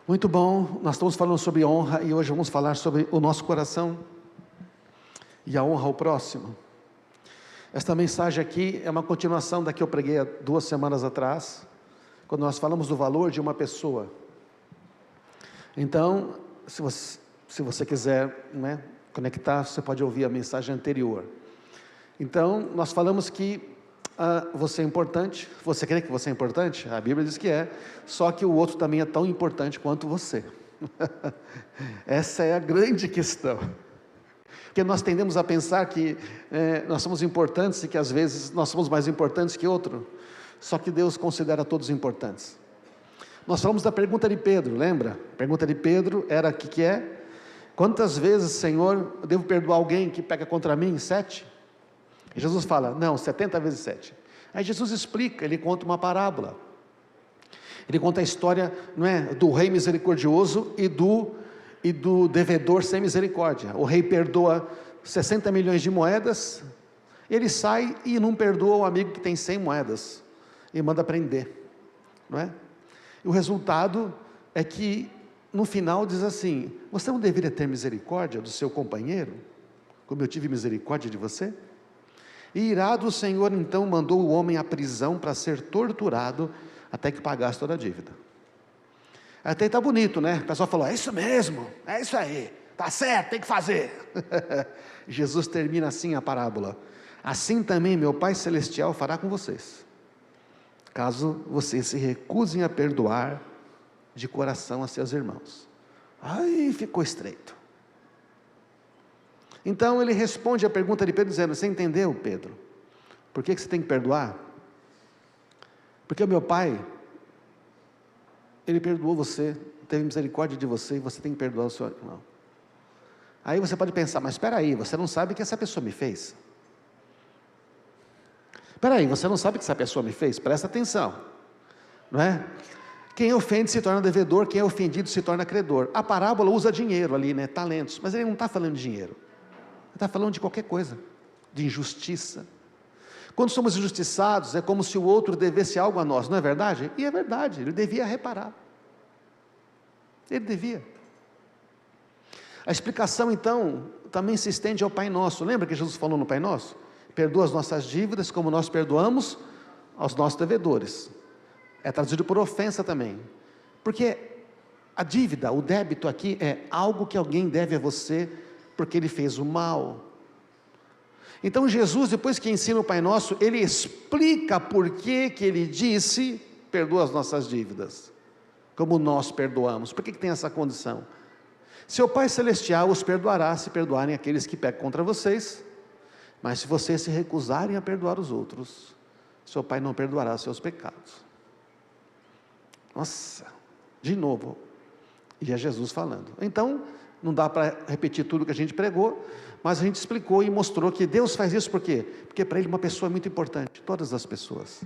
Muito bom, nós estamos falando sobre honra e hoje vamos falar sobre o nosso coração e a honra ao próximo. Esta mensagem aqui é uma continuação da que eu preguei há 2 semanas atrás, quando nós falamos do valor de uma pessoa. Então, se você quiser, conectar, você pode ouvir a mensagem anterior. Então, nós falamos que você é importante. Você crê que você é importante? A Bíblia diz que é, só que o outro também é tão importante quanto você. Essa é a grande questão, porque nós tendemos a pensar que nós somos importantes e que às vezes nós somos mais importantes que outro, só que Deus considera todos importantes. Nós falamos da pergunta de Pedro, lembra? A pergunta de Pedro era o que é? Quantas vezes, Senhor, eu devo perdoar alguém que peca contra mim? 7? E Jesus fala, não, 70 vezes 7. Aí Jesus explica, ele conta uma parábola. Ele conta a história, do rei misericordioso e do devedor sem misericórdia. O rei perdoa 60 milhões de moedas, ele sai e não perdoa o amigo que tem 100 moedas, e manda prender, E o resultado é que, no final diz assim, você não deveria ter misericórdia do seu companheiro, como eu tive misericórdia de você? E irado o Senhor então mandou o homem à prisão para ser torturado até que pagasse toda a dívida. Até está bonito, O pessoal falou, é isso mesmo, é isso aí, está certo, tem que fazer. Jesus termina assim a parábola, assim também meu Pai Celestial fará com vocês, caso vocês se recusem a perdoar de coração a seus irmãos. Aí ficou estreito. Então ele responde a pergunta de Pedro dizendo, você entendeu, Pedro? Por que você tem que perdoar? Porque o meu Pai, Ele perdoou você, teve misericórdia de você, e você tem que perdoar o seu irmão. Aí você pode pensar, mas espera aí, você não sabe o que essa pessoa me fez? Espera aí, você não sabe o que essa pessoa me fez? Presta atenção, Quem ofende se torna devedor, quem é ofendido se torna credor. A parábola usa dinheiro ali, talentos, mas ele não está falando de dinheiro. Ele está falando de qualquer coisa, de injustiça. Quando somos injustiçados, é como se o outro devesse algo a nós, não é verdade? E é verdade, ele devia reparar. Ele devia. A explicação, então, também se estende ao Pai Nosso. Lembra que Jesus falou no Pai Nosso? Perdoa as nossas dívidas como nós perdoamos aos nossos devedores. É traduzido por ofensa também. Porque a dívida, o débito aqui é algo que alguém deve a você porque ele fez o mal. Então Jesus, depois que ensina o Pai Nosso, ele explica por que ele disse, perdoa as nossas dívidas, como nós perdoamos. Por que tem essa condição? Seu Pai Celestial os perdoará, se perdoarem aqueles que pecam contra vocês, mas se vocês se recusarem a perdoar os outros, seu Pai não perdoará seus pecados. Nossa, de novo, e é Jesus falando. Então, não dá para repetir tudo que a gente pregou, mas a gente explicou e mostrou que Deus faz isso por quê? Porque para Ele uma pessoa é muito importante, todas as pessoas.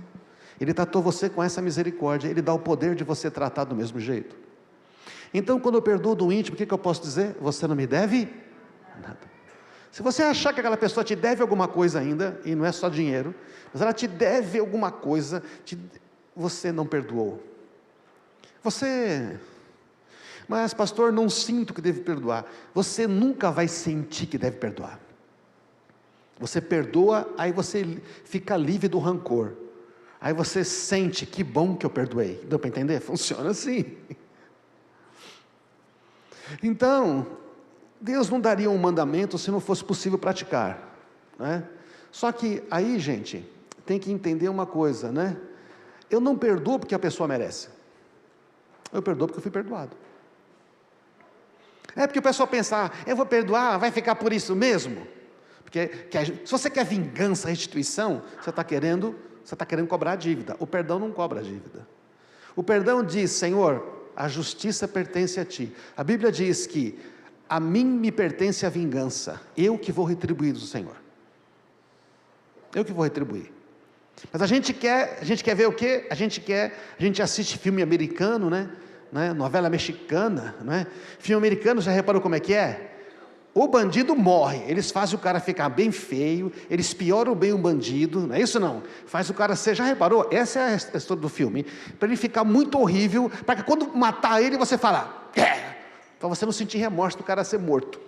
Ele tratou você com essa misericórdia, Ele dá o poder de você tratar do mesmo jeito. Então, quando eu perdoo do íntimo, o que eu posso dizer? Você não me deve nada. Se você achar que aquela pessoa te deve alguma coisa ainda, e não é só dinheiro, mas ela te deve alguma coisa, você não perdoou. Mas pastor, não sinto que deve perdoar. Você nunca vai sentir que deve perdoar. Você perdoa, aí você fica livre do rancor. Aí você sente, que bom que eu perdoei. Deu para entender? Funciona assim. Então, Deus não daria um mandamento se não fosse possível praticar, Só que aí, gente, tem que entender uma coisa, Eu não perdoo porque a pessoa merece. Eu perdoo porque eu fui perdoado. É porque o pessoal pensa, eu vou perdoar, vai ficar por isso mesmo? Porque se você quer vingança, restituição, você está querendo cobrar a dívida. O perdão não cobra a dívida. O perdão diz, Senhor, a justiça pertence a Ti. A Bíblia diz que a mim me pertence a vingança, eu que vou retribuir do Senhor. Eu que vou retribuir. Mas a gente quer ver o quê? A gente assiste filme americano, novela mexicana, Filme americano, já reparou como é que é? o bandido morre, eles fazem o cara ficar bem feio, eles pioram bem o bandido, não é isso não? Faz o cara ser, já reparou? Essa é a história do filme, para ele ficar muito horrível, para que quando matar ele você fala, para você não sentir remorso do cara ser morto.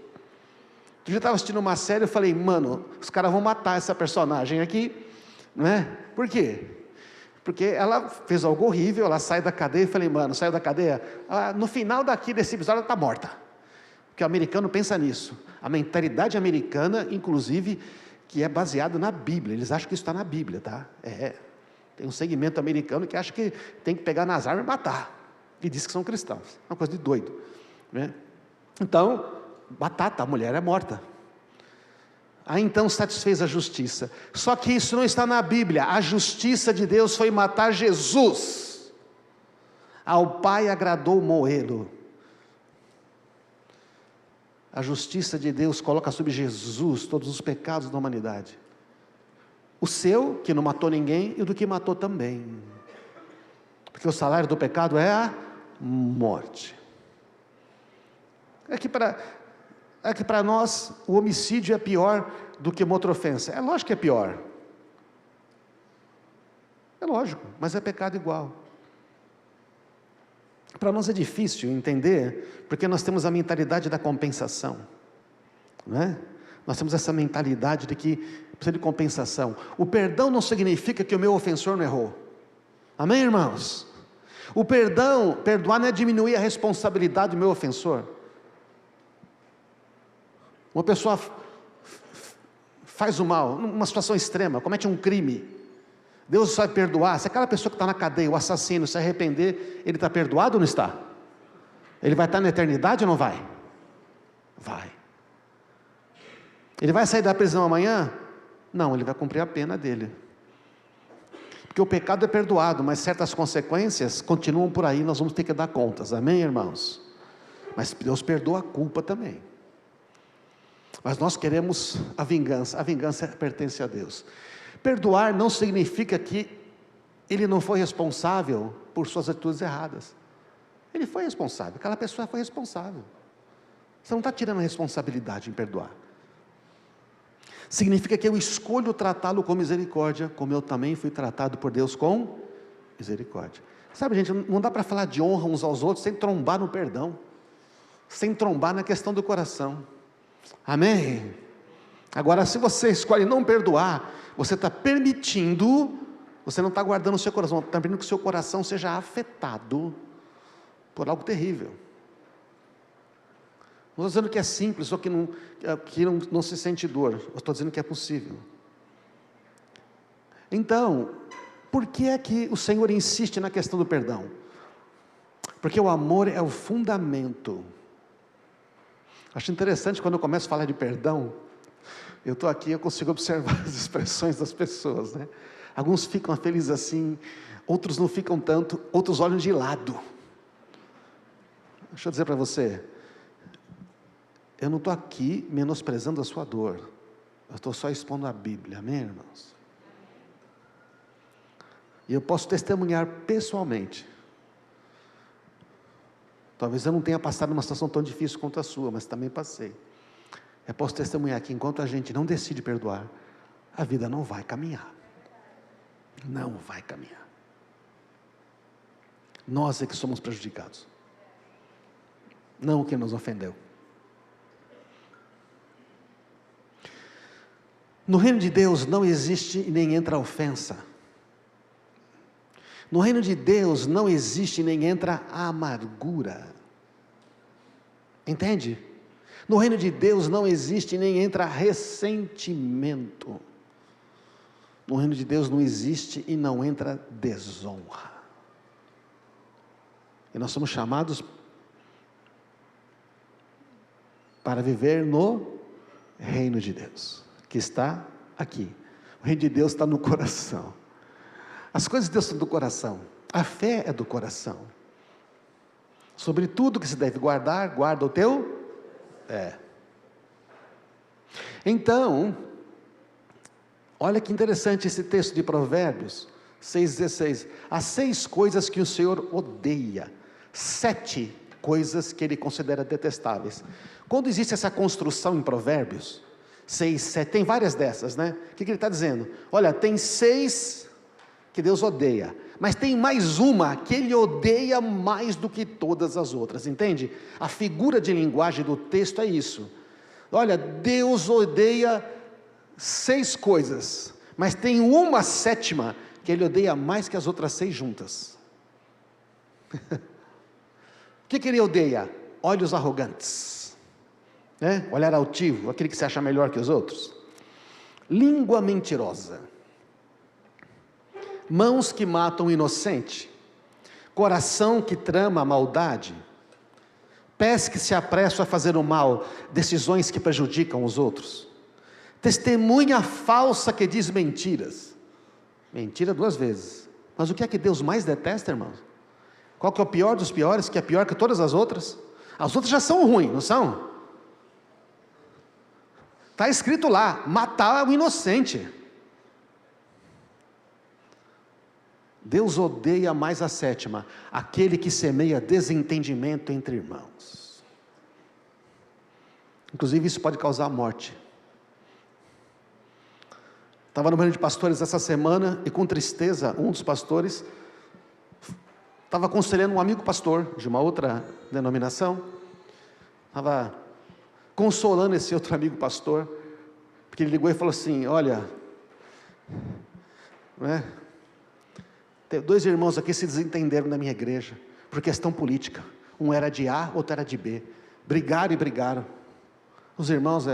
Eu já estava assistindo uma série, eu falei, mano, os caras vão matar essa personagem aqui, não é? Por quê? Porque ela fez algo horrível, ela sai da cadeia, eu falei, mano, saiu da cadeia, no final desse episódio ela está morta. Porque o americano pensa nisso, a mentalidade americana, inclusive, que é baseada na Bíblia, eles acham que isso está na Bíblia, tá? Tem um segmento americano que acha que tem que pegar nas armas e matar, e diz que são cristãos, é uma coisa de doido, né? Então, batata, a mulher é morta. Aí então satisfez a justiça, só que isso não está na Bíblia, a justiça de Deus foi matar Jesus, ao Pai agradou moê-lo. A justiça de Deus coloca sobre Jesus todos os pecados da humanidade. O seu, que não matou ninguém, e o do que matou também. Porque o salário do pecado é a morte. É que para nós, o homicídio é pior do que uma outra ofensa. É lógico que é pior. É lógico, mas é pecado igual. Para nós é difícil entender, porque nós temos a mentalidade da compensação, não é? Nós temos essa mentalidade de que precisa de compensação. O perdão não significa que o meu ofensor não errou. Amém, irmãos? O perdoar não é diminuir a responsabilidade do meu ofensor. Uma pessoa faz o mal, numa situação extrema, comete um crime, Deus vai perdoar. Se aquela pessoa que está na cadeia, o assassino, se arrepender, ele está perdoado ou não está? Ele vai estar na eternidade ou não vai? Vai. Ele vai sair da prisão amanhã? Não, ele vai cumprir a pena dele. Porque o pecado é perdoado, mas certas consequências continuam por aí, nós vamos ter que dar contas, amém, irmãos? Mas Deus perdoa a culpa também. Mas nós queremos a vingança pertence a Deus. Perdoar não significa que ele não foi responsável por suas atitudes erradas. Ele foi responsável, aquela pessoa foi responsável. Você não está tirando a responsabilidade em perdoar. Significa que eu escolho tratá-lo com misericórdia, como eu também fui tratado por Deus com misericórdia. Sabe, gente, não dá para falar de honra uns aos outros sem trombar no perdão, sem trombar na questão do coração. Amém? Agora, se você escolhe não perdoar, você está permitindo, você não está guardando o seu coração, está permitindo que o seu coração seja afetado por algo terrível. Não estou dizendo que é simples, ou que não se sente dor, eu estou dizendo que é possível. Então, por que é que o Senhor insiste na questão do perdão? Porque o amor é o fundamento. Acho interessante quando eu começo a falar de perdão, eu estou aqui, eu consigo observar as expressões das pessoas, né? Alguns ficam felizes assim, outros não ficam tanto, outros olham de lado. Deixa eu dizer para você, eu não estou aqui menosprezando a sua dor, eu estou só expondo a Bíblia, amém, irmãos? E eu posso testemunhar pessoalmente, talvez eu não tenha passado uma situação tão difícil quanto a sua, mas também passei. Eu posso testemunhar que enquanto a gente não decide perdoar, a vida não vai caminhar. Não vai caminhar. Nós é que somos prejudicados. Não o que nos ofendeu. No reino de Deus não existe e nem entra ofensa. No reino de Deus não existe e nem entra amargura. Entende? No reino de Deus não existe nem entra ressentimento. No reino de Deus não existe e não entra desonra. E nós somos chamados para viver no reino de Deus, que está aqui. O reino de Deus está no coração. As coisas de Deus estão do coração. A fé é do coração. Sobre tudo que se deve guardar, guarda o teu Então, olha que interessante esse texto de Provérbios 6,16. Há 6 coisas que o Senhor odeia, 7 coisas que ele considera detestáveis. Quando existe essa construção em Provérbios 6, 7, tem várias dessas, né? O que ele está dizendo? Olha, tem 6 que Deus odeia, mas tem mais uma que ele odeia mais do que todas as outras, entende? A figura de linguagem do texto é isso. Olha, Deus odeia 6 coisas, mas tem uma 7ª que ele odeia mais que as outras 6 juntas. O que ele odeia? Olhos arrogantes, né? Olhar altivo, aquele que se acha melhor que os outros. Língua mentirosa, mãos que matam o inocente, coração que trama a maldade, pés que se apressam a fazer o mal, decisões que prejudicam os outros, testemunha falsa que diz mentiras. Mentira 2 vezes. Mas o que é que Deus mais detesta, irmãos? Qual que é o pior dos piores, que é pior que todas as outras? As outras já são ruins, não são? Está escrito lá, matar o inocente. Deus odeia mais a 7ª, aquele que semeia desentendimento entre irmãos. Inclusive isso pode causar morte. Estava no reunião de pastores essa semana, e com tristeza, um dos pastores estava aconselhando um amigo pastor, de uma outra denominação, estava consolando esse outro amigo pastor, porque ele ligou e falou assim, olha, né, tem 2 irmãos aqui se desentenderam na minha igreja, por questão política, um era de A, outro era de B, brigaram, os irmãos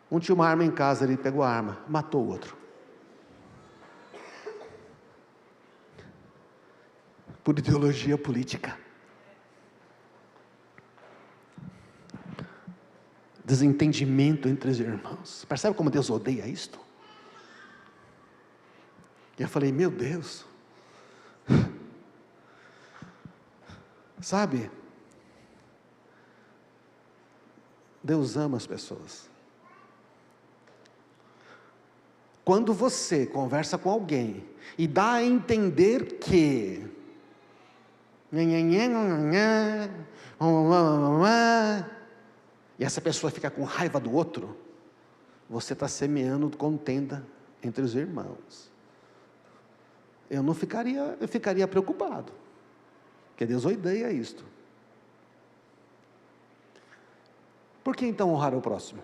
um tinha uma arma em casa, ele pegou a arma, matou o outro, por ideologia política. Desentendimento entre os irmãos. Percebe como Deus odeia isto? E eu falei, meu Deus, sabe, Deus ama as pessoas. Quando você conversa com alguém e dá a entender que e essa pessoa fica com raiva do outro, você está semeando contenda entre os irmãos. Eu ficaria preocupado, porque Deus odeia isto. Por que então honrar o próximo?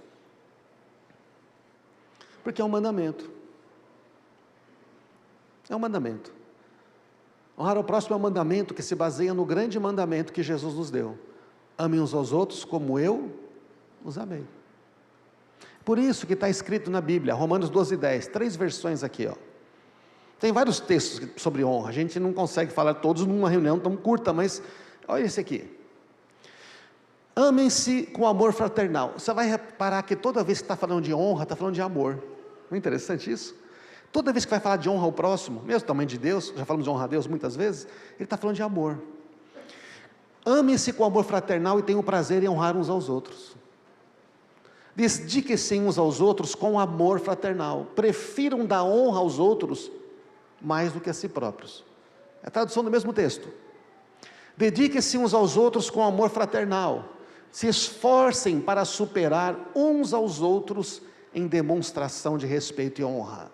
Porque é um mandamento. É um mandamento. Honrar o próximo é um mandamento que se baseia no grande mandamento que Jesus nos deu. Amem uns aos outros como eu os amei. Por isso que está escrito na Bíblia, Romanos 12:10, 3 versões aqui, ó. Tem vários textos sobre honra, a gente não consegue falar todos numa reunião tão curta, mas olha esse aqui. Amem-se com amor fraternal. Você vai reparar que toda vez que está falando de honra, está falando de amor. Não é interessante isso? Toda vez que vai falar de honra ao próximo, mesmo tamanho de Deus, já falamos de honra a Deus muitas vezes, ele está falando de amor. Amem-se com amor fraternal e tenham prazer em honrar uns aos outros. Dediquem-se uns aos outros com amor fraternal. Prefiram dar honra aos outros mais do que a si próprios. É a tradução do mesmo texto. Dediquem-se uns aos outros com amor fraternal. Se esforcem para superar uns aos outros em demonstração de respeito e honra.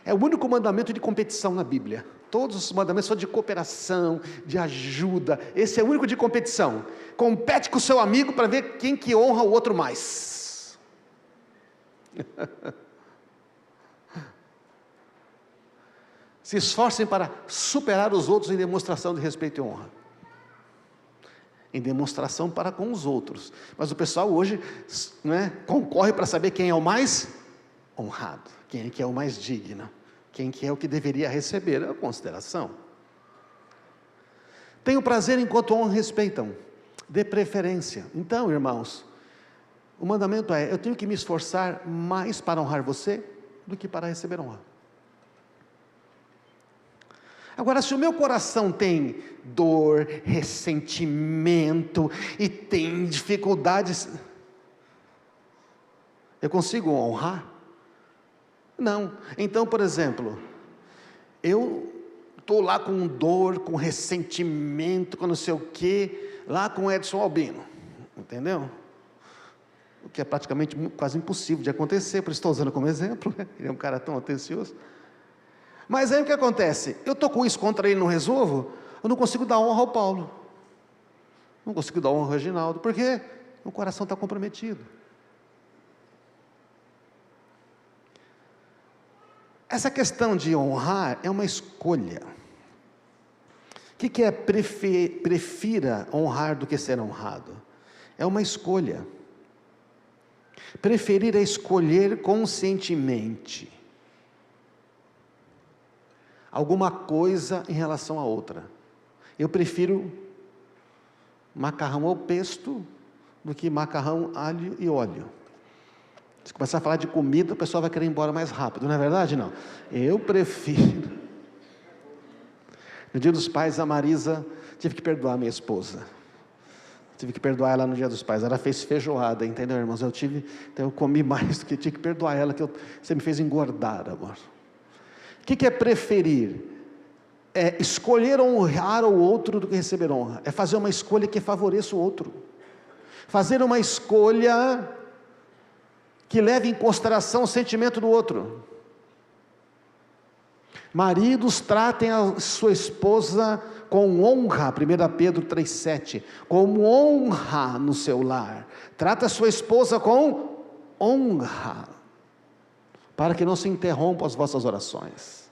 É o único mandamento de competição na Bíblia. Todos os mandamentos são de cooperação, de ajuda. Esse é o único de competição. Compete com o seu amigo para ver quem que honra o outro mais. Se esforcem para superar os outros em demonstração de respeito e honra. Em demonstração para com os outros. Mas o pessoal hoje, né, concorre para saber quem é o mais honrado, quem é que é o mais digno, quem que é o que deveria receber a consideração. Tenho prazer enquanto honram e respeitam, dê preferência. Então, irmãos, o mandamento é, eu tenho que me esforçar mais para honrar você, do que para receber honra. Agora, se o meu coração tem dor, ressentimento, e tem dificuldades, eu consigo honrar? Não. Então, por exemplo, eu estou lá com dor, com ressentimento, com não sei o quê, lá com Edson Albino, entendeu? O que é praticamente quase impossível de acontecer, por isso estou usando como exemplo, né? Ele é um cara tão atencioso. Mas aí o que acontece? Eu estou com isso contra ele e não resolvo, eu não consigo dar honra ao Paulo, não consigo dar honra ao Reginaldo, porque o coração está comprometido. Essa questão de honrar é uma escolha. O que é prefira honrar do que ser honrado? É uma escolha. Preferir é escolher conscientemente alguma coisa em relação a outra. Eu prefiro macarrão ao pesto do que macarrão, alho e óleo. Se começar a falar de comida, o pessoal vai querer ir embora mais rápido, não é verdade? Não. Eu prefiro. No Dia dos Pais, a Marisa, tive que perdoar a minha esposa. Tive que perdoar ela no Dia dos Pais. Ela fez feijoada, entendeu, irmãos? Então eu comi mais do que tinha que perdoar ela, você me fez engordar, amor. O que é preferir? É escolher honrar o outro do que receber honra. É fazer uma escolha que favoreça o outro. Fazer uma escolha que leve em consideração o sentimento do outro. Maridos, tratem a sua esposa com honra, 1 Pedro 3,7, como honra no seu lar. Trata a sua esposa com honra, para que não se interrompam as vossas orações.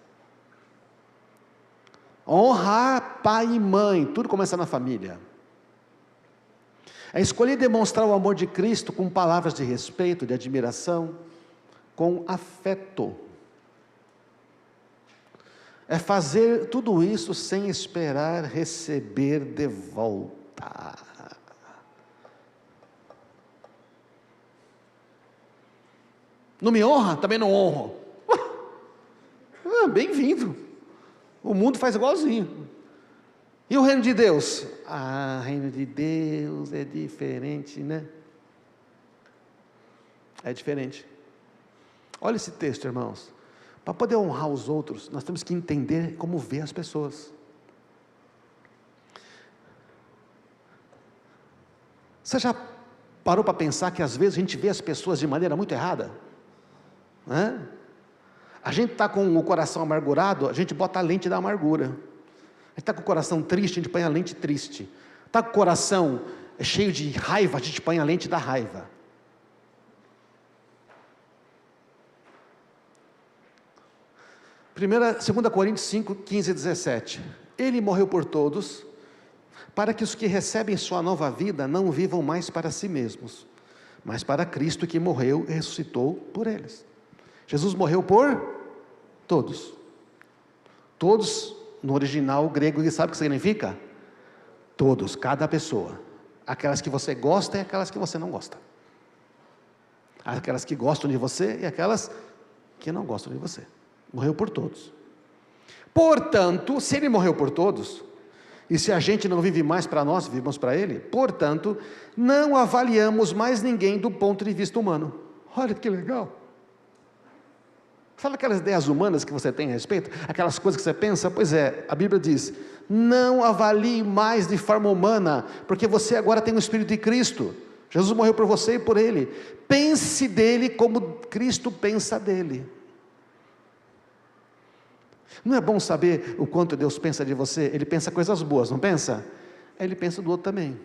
Honrar pai e mãe, tudo começa na família. É escolher demonstrar o amor de Cristo com palavras de respeito, de admiração, com afeto. É fazer tudo isso sem esperar receber de volta. Não me honra? Também não honro. Bem-vindo. O mundo faz igualzinho. E o reino de Deus? O reino de Deus é diferente, né? É diferente. Olha esse texto, irmãos. Para poder honrar os outros, nós temos que entender como ver as pessoas. Você já parou para pensar que às vezes a gente vê as pessoas de maneira muito errada? A gente está com o coração amargurado, a gente bota a lente da amargura. A gente está com o coração triste, a gente põe a lente triste. Está com o coração cheio de raiva, a gente põe a lente da raiva. 2 Coríntios 5, 15 e 17. Ele morreu por todos, para que os que recebem sua nova vida não vivam mais para si mesmos, mas para Cristo que morreu e ressuscitou por eles. Jesus morreu por todos. Todos, no original grego, sabe o que significa? Todos, cada pessoa. Aquelas que você gosta e aquelas que você não gosta. Aquelas que gostam de você e aquelas que não gostam de você. Morreu por todos. Portanto, se ele morreu por todos, e se a gente não vive mais para nós, vivemos para ele, portanto, não avaliamos mais ninguém do ponto de vista humano. Olha que legal. Sabe aquelas ideias humanas que você tem a respeito? Aquelas coisas que você pensa? Pois é, a Bíblia diz, não avalie mais de forma humana, porque você agora tem o Espírito de Cristo. Jesus morreu por você e por ele. Pense dele como Cristo pensa dele. Não é bom saber o quanto Deus pensa de você? Ele pensa coisas boas, não pensa? Ele pensa do outro também.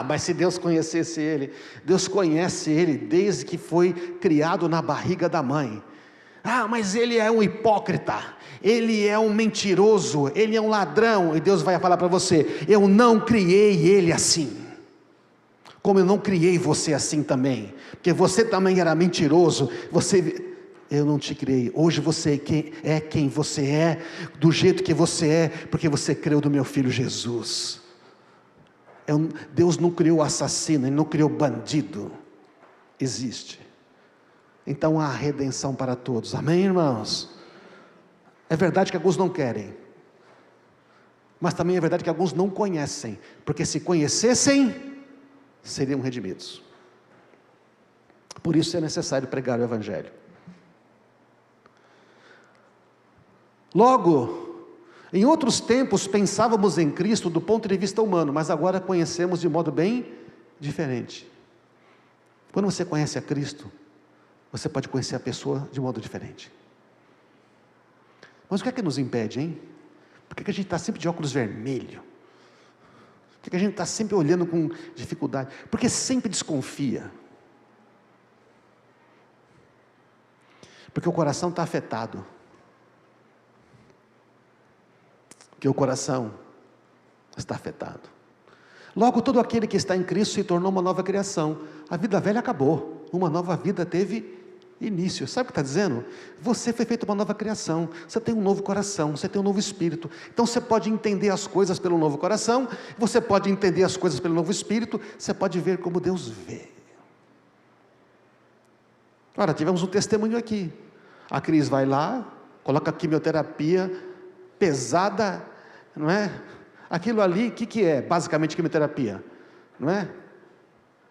Mas se Deus conhecesse ele, Deus conhece ele desde que foi criado na barriga da mãe. Mas ele é um hipócrita, ele é um mentiroso, ele é um ladrão, e Deus vai falar para você, eu não criei ele assim, como eu não criei você assim também, porque você também era mentiroso, eu não te criei, hoje você é quem você é, do jeito que você é, porque você creu no meu filho Jesus. Deus não criou assassino, Ele não criou bandido, existe. Então há redenção para todos, amém, irmãos? É verdade que alguns não querem, mas também é verdade que alguns não conhecem, porque se conhecessem, seriam redimidos. Por isso é necessário pregar o Evangelho. Logo, em outros tempos pensávamos em Cristo do ponto de vista humano, mas agora conhecemos de modo bem diferente. Quando você conhece a Cristo, você pode conhecer a pessoa de modo diferente. Mas o que é que nos impede, hein? Por que a gente está sempre de óculos vermelhos? Por que a gente está sempre olhando com dificuldade? Porque sempre desconfia. Porque o coração está afetado. Porque o coração está afetado. Logo, todo aquele que está em Cristo se tornou uma nova criação. A vida velha acabou, uma nova vida teve início. Sabe o que está dizendo? Você foi feito uma nova criação, você tem um novo coração, você tem um novo espírito. Então você pode entender as coisas pelo novo coração, você pode entender as coisas pelo novo espírito, você pode ver como Deus vê. Ora, tivemos um testemunho aqui. A Cris vai lá, coloca quimioterapia pesada, não é? Aquilo ali, o que é basicamente quimioterapia? Não é?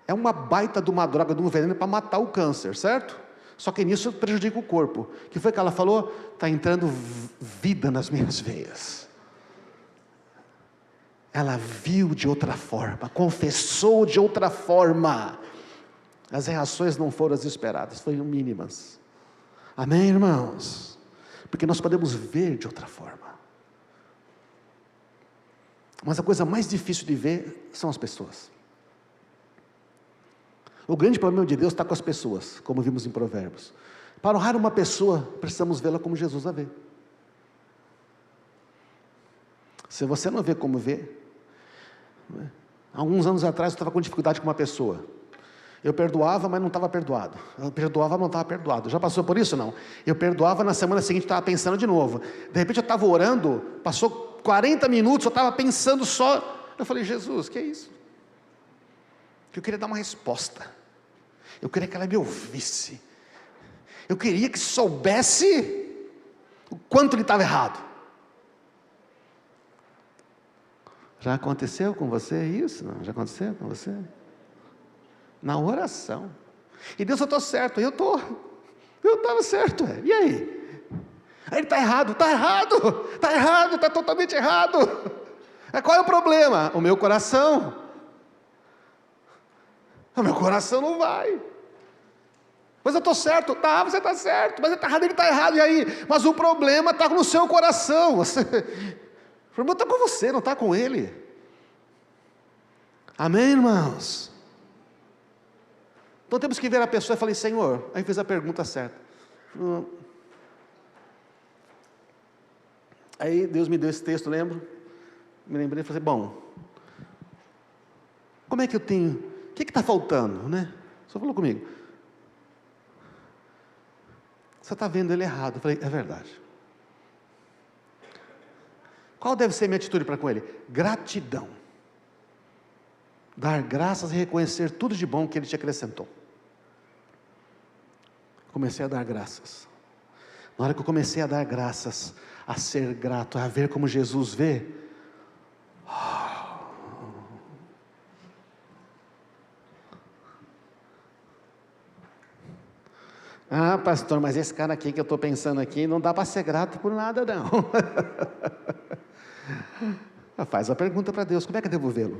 É uma baita de uma droga, de um veneno para matar o câncer, certo? Só que nisso prejudica o corpo. O que foi que ela falou? Está entrando vida nas minhas veias. Ela viu de outra forma, confessou de outra forma. As reações não foram as esperadas, foram mínimas. Amém, irmãos? Porque nós podemos ver de outra forma. Mas a coisa mais difícil de ver são as pessoas. O grande problema de Deus está com as pessoas, como vimos em Provérbios. Para honrar uma pessoa, precisamos vê-la como Jesus a vê. Se você não vê como vê, há alguns anos atrás eu estava com dificuldade com uma pessoa. Eu perdoava, mas não estava perdoado. Eu perdoava, mas não estava perdoado. Já passou por isso? Não. Eu perdoava, na semana seguinte estava pensando de novo. De repente eu estava orando, passou 40 minutos, eu estava pensando só. Eu falei, Jesus, que é isso? Eu queria dar uma resposta. Eu queria que ela me ouvisse. Eu queria que soubesse o quanto ele estava errado. Já aconteceu com você isso? Não? Já aconteceu com você? Na oração. E Deus, eu estou certo, eu estava certo. E aí? Aí ele está errado, está totalmente errado. Qual é o problema? O meu coração. O meu coração não vai. Mas eu estou certo, tá, você está certo, mas ele está errado, e aí? Mas o problema está no seu coração. O problema está com você, não está com ele. Amém, irmãos? Então temos que ver a pessoa e falei, Senhor, aí fez a pergunta certa. Aí Deus me deu esse texto, lembro? Me lembrei e falei, bom, como é que eu tenho, o que está faltando, né? Só falou comigo. Você está vendo ele errado. Eu falei, é verdade. Qual deve ser a minha atitude para com ele? Gratidão. Dar graças e reconhecer tudo de bom que ele te acrescentou. Comecei a dar graças. Na hora que eu comecei a dar graças, a ser grato, a ver como Jesus vê, ah, pastor, mas esse cara aqui que eu estou pensando aqui, não dá para ser grato por nada não. Faz a pergunta para Deus, como é que eu devo vê-lo?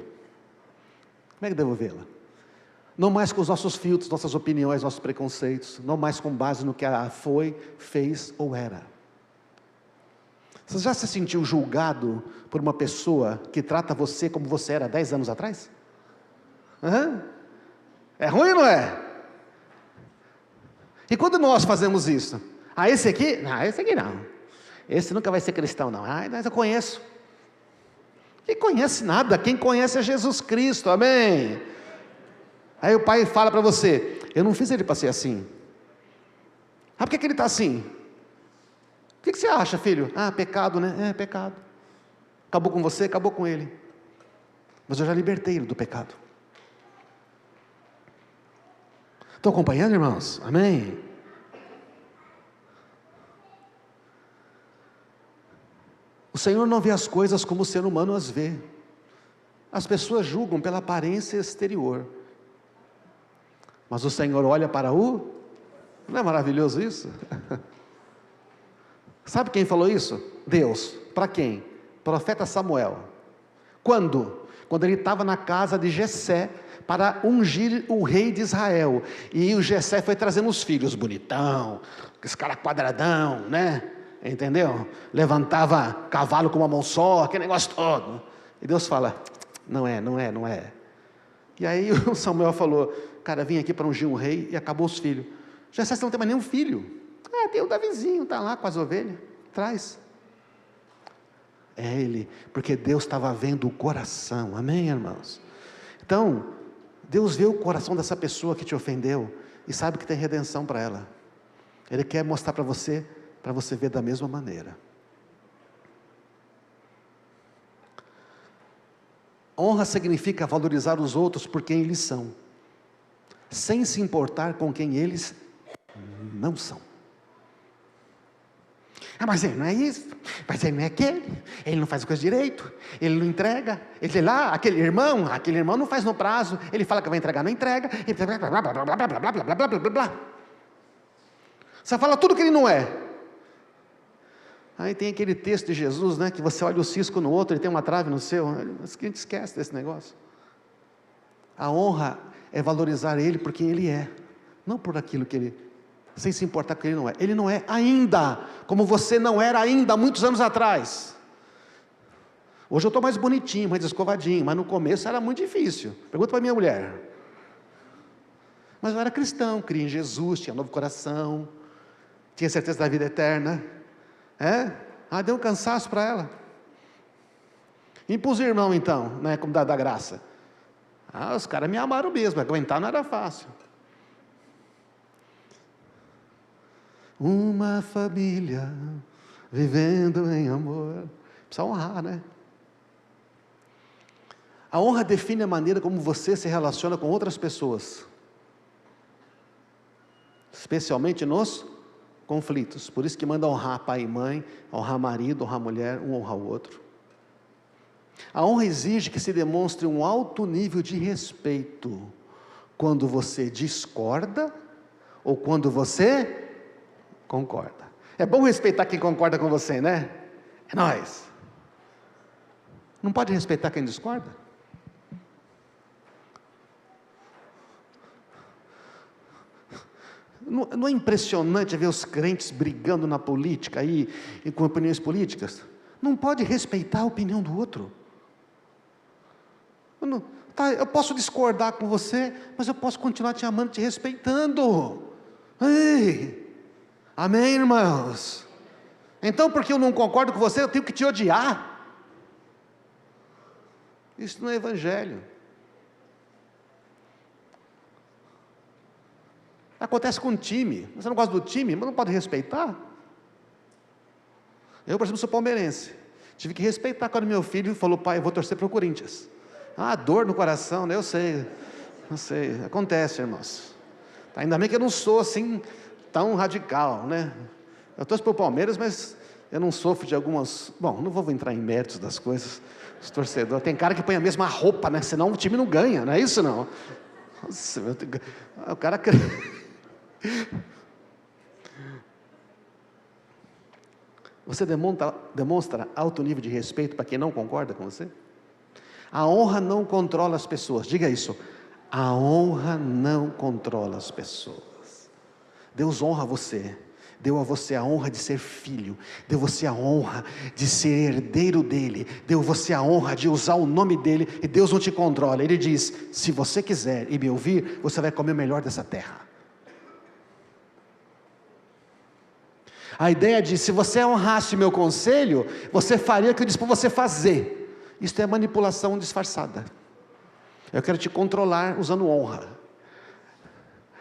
Como é que eu devo vê-la? Não mais com os nossos filtros, nossas opiniões, nossos preconceitos, não mais com base no que ela foi, fez ou era. Você já se sentiu julgado por uma pessoa que trata você como você era 10 anos atrás? É ruim ou não é? E quando nós fazemos isso? Esse aqui? Não, esse aqui não. Esse nunca vai ser cristão não. Mas eu conheço. Quem conhece nada? Quem conhece é Jesus Cristo, amém? Aí o pai fala para você, eu não fiz ele para ser assim. Por que ele está assim? O que você acha, filho? Pecado, né? É, pecado. Acabou com você, acabou com ele. Mas eu já libertei ele do pecado. Estão acompanhando, irmãos? Amém? O Senhor não vê as coisas como o ser humano as vê. As pessoas julgam pela aparência exterior. Mas o Senhor olha para o... Não é maravilhoso isso? Sabe quem falou isso? Deus. Para quem? Profeta Samuel. Quando? Quando ele estava na casa de Jessé, para ungir o rei de Israel, e o Jessé foi trazendo os filhos, bonitão, esse cara quadradão, né? Entendeu? Levantava cavalo com uma mão só, aquele negócio todo, e Deus fala, não é. E aí o Samuel falou, cara, vim aqui para ungir um rei, e acabou os filhos. Jessé, você não tem mais nenhum filho? Tem o Davizinho, está lá com as ovelhas, traz. É ele, porque Deus estava vendo o coração, amém, irmãos? Então, Deus vê o coração dessa pessoa que te ofendeu, e sabe que tem redenção para ela. Ele quer mostrar para você ver da mesma maneira. Honra significa valorizar os outros por quem eles são, sem se importar com quem eles não são. Mas ele não é isso, mas ele não é aquele, ele não faz as coisas direito, ele não entrega, ele lá, aquele irmão não faz no prazo, ele fala que vai entregar, não entrega, ele blá, blá, blá, blá, blá, blá, blá, blá, blá, blá, blá, blá. Você fala tudo que ele não é. Aí tem aquele texto de Jesus, né, que você olha o cisco no outro, ele tem uma trave no seu, mas que a gente esquece desse negócio. A honra é valorizar ele por quem ele é, não por aquilo que ele, sem se importar com ele não é. Ele não é ainda, como você não era ainda, há muitos anos atrás. Hoje eu estou mais bonitinho, mais escovadinho, mas no começo era muito difícil. Pergunta para minha mulher. Mas eu era cristão, cria em Jesus, tinha novo coração, tinha certeza da vida eterna. Deu um cansaço para ela. Impus o irmão então, né, como da graça. Os caras me amaram mesmo, aguentar não era fácil. Uma família vivendo em amor. Precisa honrar, né? A honra define a maneira como você se relaciona com outras pessoas, especialmente nos conflitos. Por isso que manda honrar pai e mãe, honrar marido, honrar mulher, um honrar o outro. A honra exige que se demonstre um alto nível de respeito quando você discorda ou quando você concorda. É bom respeitar quem concorda com você, né? É nóis. Não pode respeitar quem discorda? Não é impressionante ver os crentes brigando na política aí, e com opiniões políticas? Não pode respeitar a opinião do outro. Eu posso discordar com você, mas eu posso continuar te amando, te respeitando. Ei! Amém, irmãos? Então, porque eu não concordo com você, eu tenho que te odiar? Isso não é evangelho. Acontece com um time. Você não gosta do time, mas não pode respeitar? Eu, por exemplo, sou palmeirense. Tive que respeitar quando meu filho falou, pai, eu vou torcer para o Corinthians. Dor no coração, né? Eu sei. Acontece, irmãos. Ainda bem que eu não sou assim tão radical, né? Eu torço para o Palmeiras, mas eu não sofro de algumas... Bom, não vou entrar em méritos das coisas. Os torcedores, tem cara que põe a mesma roupa, né? Senão o time não ganha, não é isso não? Nossa, o cara... Você demonstra alto nível de respeito para quem não concorda com você? A honra não controla as pessoas, diga isso. A honra não controla as pessoas. Deus honra você, deu a você a honra de ser filho, deu a você a honra de ser herdeiro dele, deu a você a honra de usar o nome dele, e Deus não te controla. Ele diz, se você quiser e me ouvir, você vai comer o melhor dessa terra. A ideia de, se você honrasse meu conselho, você faria o que eu disse para você fazer. Isso é manipulação disfarçada. Eu quero te controlar usando honra.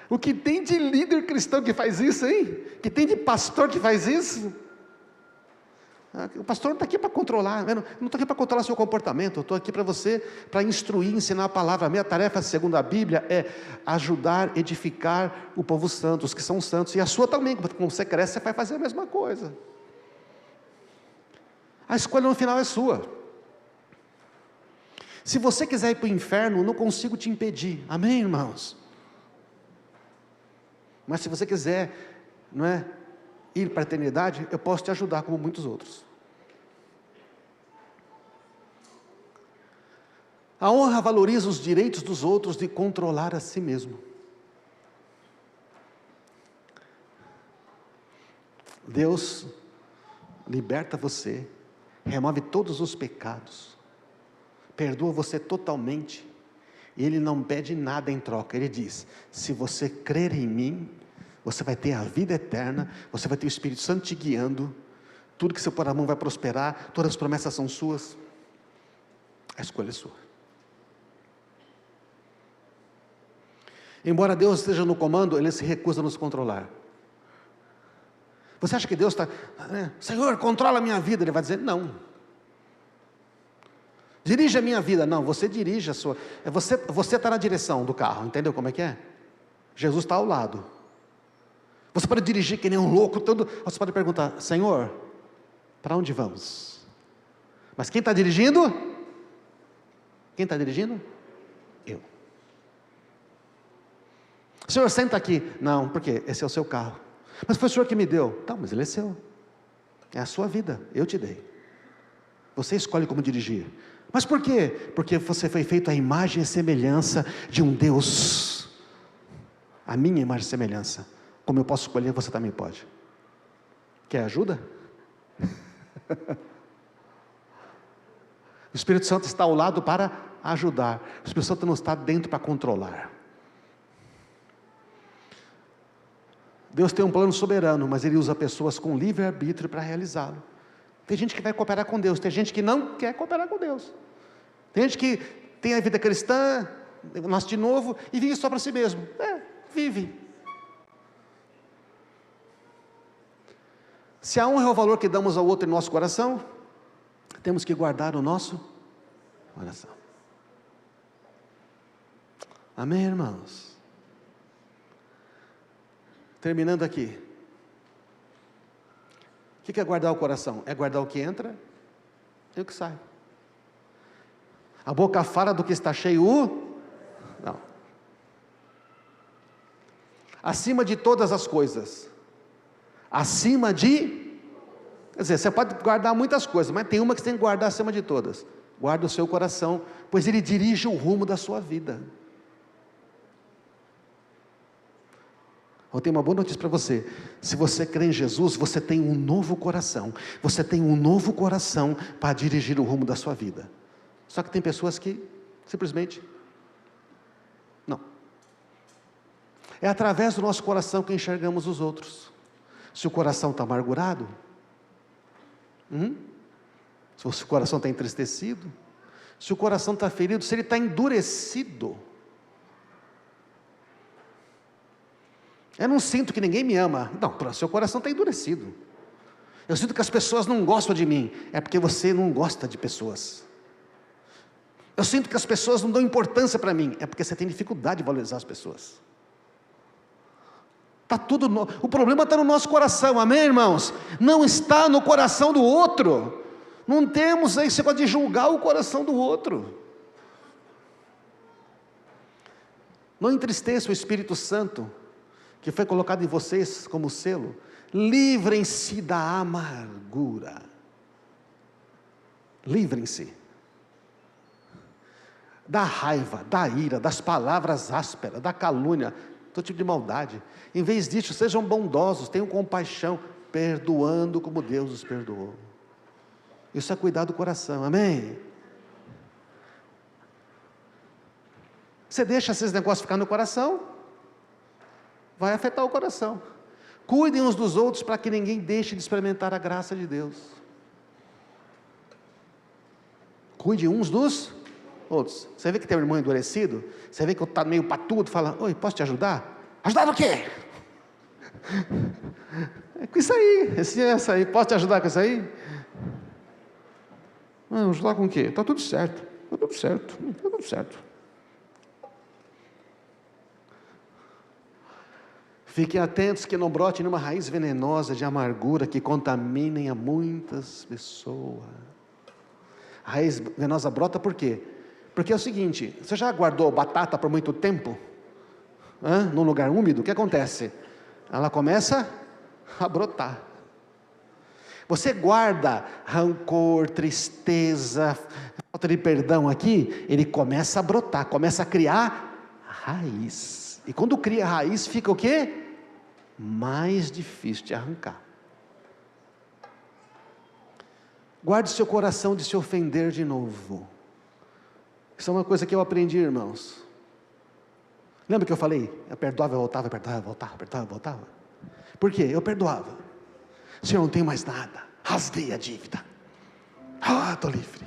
O que tem de líder cristão que faz isso, hein? Que tem de pastor que faz isso? O pastor não está aqui para controlar, eu não estou aqui para controlar seu comportamento, eu estou aqui para você, para instruir, ensinar a palavra. A minha tarefa, segundo a Bíblia, é ajudar, edificar o povo santo, os que são santos, e a sua também, como você cresce, você vai fazer a mesma coisa. A escolha no final é sua. Se você quiser ir para o inferno, não consigo te impedir, amém, irmãos? Mas se você quiser, não é, ir para a eternidade, eu posso te ajudar como muitos outros. A honra valoriza os direitos dos outros de controlar a si mesmo. Deus liberta você, remove todos os pecados, perdoa você totalmente, e Ele não pede nada em troca. Ele diz: se você crer em mim, você vai ter a vida eterna, você vai ter o Espírito Santo te guiando, tudo que você pôr a mão vai prosperar, todas as promessas são suas, a escolha é sua. Embora Deus esteja no comando, Ele se recusa a nos controlar. Você acha que Deus está, Senhor, controla a minha vida? Ele vai dizer: não. Dirige a minha vida. Não, você dirige a sua. Você está na direção do carro, entendeu como é que é? Jesus está ao lado. Você pode dirigir que nem um louco, você pode perguntar: Senhor, para onde vamos? Mas quem está dirigindo? Quem está dirigindo? Eu. Senhor, senta aqui. Não, porque esse é o seu carro. Mas foi o Senhor que me deu. Tá, mas ele é seu. É a sua vida, eu te dei. Você escolhe como dirigir. Mas por quê? Porque você foi feito à imagem e semelhança de um Deus. A minha imagem e semelhança. Como eu posso escolher, você também pode. Quer ajuda? O Espírito Santo está ao lado para ajudar. O Espírito Santo não está dentro para controlar. Deus tem um plano soberano, mas Ele usa pessoas com livre-arbítrio para realizá-lo. Tem gente que vai cooperar com Deus, tem gente que não quer cooperar com Deus. Tem gente que tem a vida cristã, nasce de novo e vive só para si mesmo. Vive. Se a honra é o valor que damos ao outro em nosso coração, temos que guardar o nosso coração. Amém, irmãos? Terminando aqui. O que é guardar o coração? É guardar o que entra e o que sai. A boca fala do que está cheio, não. Acima de todas as coisas. Acima de... Quer dizer, você pode guardar muitas coisas, mas tem uma que você tem que guardar acima de todas. Guarda o seu coração, pois ele dirige o rumo da sua vida. Eu tenho uma boa notícia para você. Se você crê em Jesus, você tem um novo coração. Você tem um novo coração para dirigir o rumo da sua vida. Só que tem pessoas que simplesmente não. É através do nosso coração que enxergamos os outros. Se o coração está amargurado, se o coração está entristecido, se o coração está ferido, se ele está endurecido, eu não sinto que ninguém me ama. Não, seu coração está endurecido. Eu sinto que as pessoas não gostam de mim. É porque você não gosta de pessoas. Eu sinto que as pessoas não dão importância para mim. É porque você tem dificuldade de valorizar as pessoas. O problema está no nosso coração, amém, irmãos? Não está no coração do outro. Não temos aí, você pode julgar o coração do outro. Não entristeça o Espírito Santo, que foi colocado em vocês como selo. Livrem-se da amargura. Livrem-se da raiva, da ira, das palavras ásperas, da calúnia, todo tipo de maldade. Em vez disso, sejam bondosos, tenham compaixão, perdoando como Deus os perdoou. Isso é cuidar do coração, amém? Você deixa esses negócios ficar no coração, vai afetar o coração. Cuidem uns dos outros para que ninguém deixe de experimentar a graça de Deus. Cuide uns dos outros. Você vê que tem um irmão endurecido? Você vê que está meio patudo, fala: oi, posso te ajudar? Ajudar no quê? É com isso aí, essa aí, posso te ajudar com isso aí? Não, ajudar com o quê? Está tudo certo, está tudo certo, está tudo certo. Fiquem atentos que não brote nenhuma raiz venenosa de amargura que contaminem a muitas pessoas. A raiz venenosa brota por quê? Porque é o seguinte: você já guardou batata por muito tempo? Num lugar úmido, o que acontece? Ela começa a brotar. Você guarda rancor, tristeza, falta de perdão aqui, ele começa a brotar, começa a criar raiz. E quando cria raiz, fica o quê? Mais difícil de arrancar. Guarde seu coração de se ofender de novo. Isso é uma coisa que eu aprendi, irmãos. Lembra que eu falei? Eu perdoava, eu voltava, perdoava, voltava, perdoava, voltava. Por quê? Eu perdoava. Senhor, não tenho mais nada. Rasguei a dívida. Estou livre.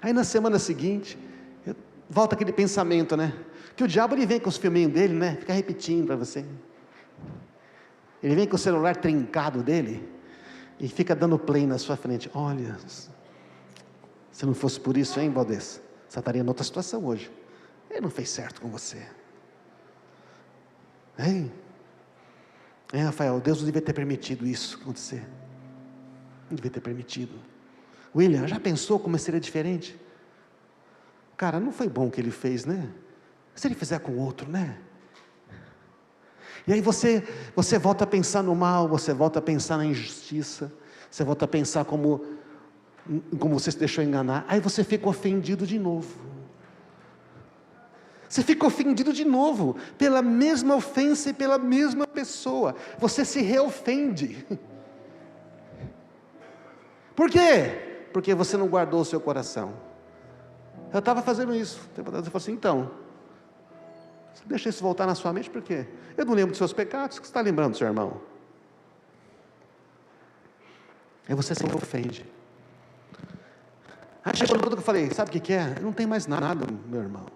Aí na semana seguinte, volta aquele pensamento, né? Que o diabo ele vem com os filminhos dele, né? Fica repetindo para você. Ele vem com o celular trincado dele e fica dando play na sua frente. Olha, se não fosse por isso, hein, Valdez? Você estaria em outra situação hoje. Ele não fez certo com você. Hein? Rafael, Deus não devia ter permitido isso acontecer. Não devia ter permitido. William, já pensou como seria diferente? Cara, não foi bom o que ele fez, né? Se ele fizer com o outro, né? E aí você volta a pensar no mal, você volta a pensar na injustiça, você volta a pensar como você se deixou enganar, aí você fica ofendido de novo. Você fica ofendido de novo, pela mesma ofensa e pela mesma pessoa, você se reofende. Por quê? Porque você não guardou o seu coração. Eu estava fazendo isso, eu falei assim, então, você deixa isso voltar na sua mente, por quê? Eu não lembro dos seus pecados, o que você está lembrando do seu irmão? Aí você se ofende. Aí chegou no ponto que eu falei, sabe o que é? Não tem mais nada, meu irmão.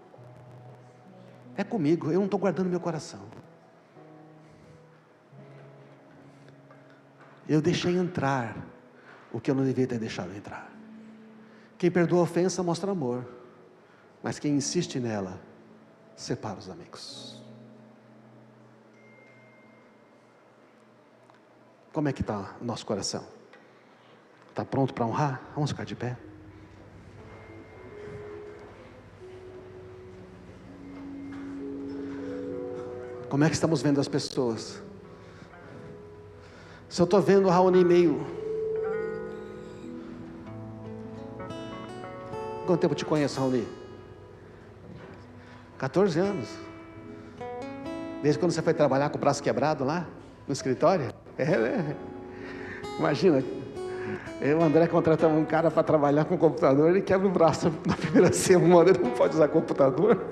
É comigo, eu não estou guardando meu coração. Eu deixei entrar o que eu não devia ter deixado entrar. Quem perdoa a ofensa mostra amor, mas quem insiste nela, separa os amigos. Como é que está o nosso coração? Está pronto para honrar? Vamos ficar de pé. Como é que estamos vendo as pessoas? Se eu estou vendo o Raoni meio... Quanto tempo eu te conheço, Raoni? 14 anos. Desde quando você foi trabalhar com o braço quebrado lá, no escritório? Imagina, eu e o André contratamos um cara para trabalhar com o computador, ele quebra o braço na primeira semana, ele não pode usar computador.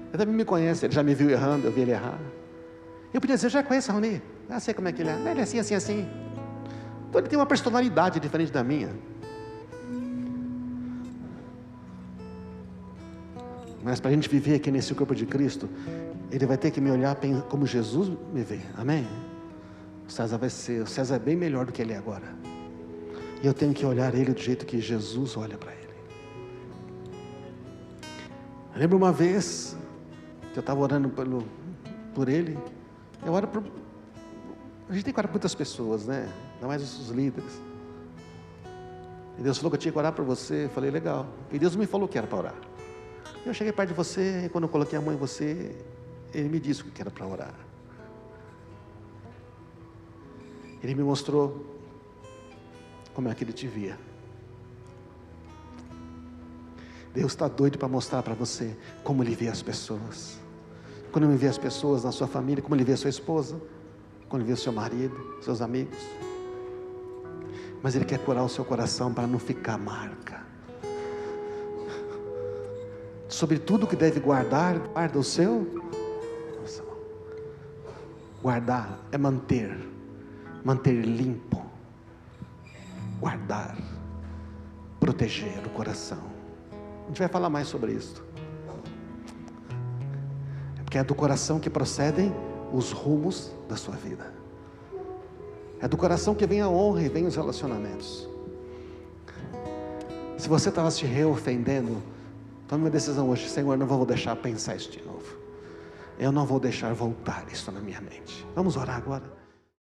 Ele também me conhece, ele já me viu errando, eu vi ele errar. Eu podia dizer, eu já conheço o Raoni, já sei como é que ele é. Ele é assim, assim, assim. Então ele tem uma personalidade diferente da minha. Mas para a gente viver aqui nesse corpo de Cristo, ele vai ter que me olhar como Jesus me vê, amém? O César é bem melhor do que ele é agora. E eu tenho que olhar ele do jeito que Jesus olha para ele. Eu lembro uma vez que eu estava orando por ele. Eu oro por... A gente tem que orar por muitas pessoas, né? Ainda mais os líderes. E Deus falou que eu tinha que orar por você. Eu falei, legal. E Deus me falou que era para orar. Eu cheguei perto de você, e quando eu coloquei a mão em você, Ele me disse o que era para orar. Ele me mostrou como é que Ele te via. Deus está doido para mostrar para você como Ele vê as pessoas. Quando Ele vê as pessoas na sua família, como Ele vê a sua esposa, quando Ele vê o seu marido, seus amigos. Mas Ele quer curar o seu coração para não ficar marca. Sobre tudo que deve guardar, guarda o seu coração. Guardar é manter limpo. Guardar, proteger o coração. A gente vai falar mais sobre isso. É porque é do coração que procedem os rumos da sua vida. É do coração que vem a honra e vem os relacionamentos. Se você estava se reofendendo, tome uma decisão hoje. Senhor, não vou deixar pensar isso de novo. Eu não vou deixar voltar isso na minha mente. Vamos orar agora.